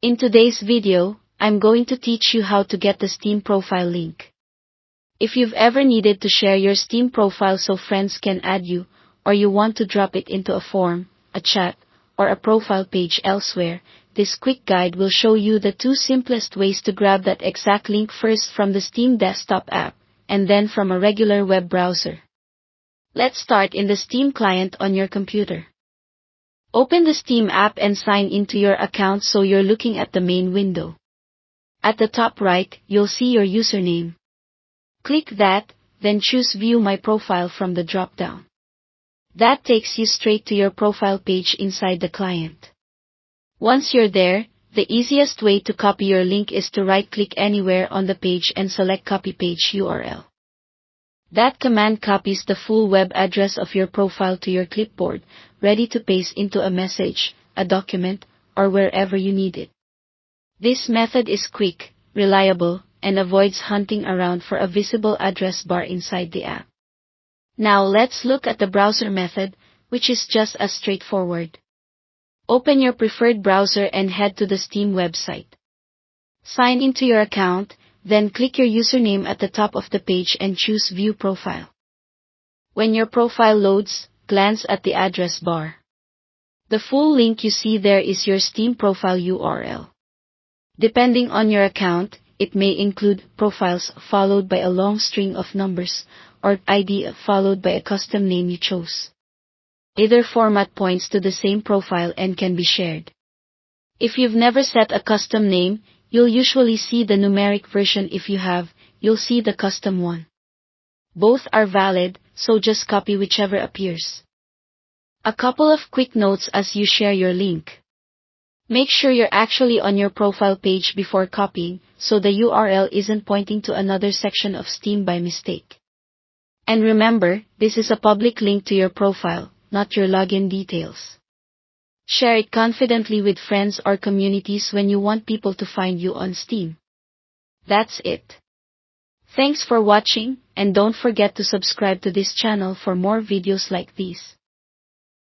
In today's video, I'm going to teach you how to get the Steam profile link. If you've ever needed to share your Steam profile so friends can add you, or you want to drop it into a form, a chat, or a profile page elsewhere, this quick guide will show you the two simplest ways to grab that exact link, first from the Steam desktop app, and then from a regular web browser. Let's start in the Steam client on your computer. Open the Steam app and sign into your account so you're looking at the main window. At the top right, you'll see your username. Click that, then choose View My Profile from the drop-down. That takes you straight to your profile page inside the client. Once you're there, the easiest way to copy your link is to right-click anywhere on the page and select Copy Page URL. That command copies the full web address of your profile to your clipboard, ready to paste into a message, a document, or wherever you need it. This method is quick, reliable, and avoids hunting around for a visible address bar inside the app. Now let's look at the browser method, which is just as straightforward. Open your preferred browser and head to the Steam website. Sign into your account, then click your username at the top of the page and choose View Profile. When your profile loads, glance at the address bar. The full link you see there is your Steam profile URL. Depending on your account, it may include profiles followed by a long string of numbers, or ID followed by a custom name you chose. Either format points to the same profile and can be shared. If you've never set a custom name, you'll usually see the numeric version. If you have, you'll see the custom one. Both are valid, so just copy whichever appears. A couple of quick notes as you share your link. Make sure you're actually on your profile page before copying, so the URL isn't pointing to another section of Steam by mistake. And remember, this is a public link to your profile, not your login details. Share it confidently with friends or communities when you want people to find you on Steam. That's it. Thanks for watching, and don't forget to subscribe to this channel for more videos like these.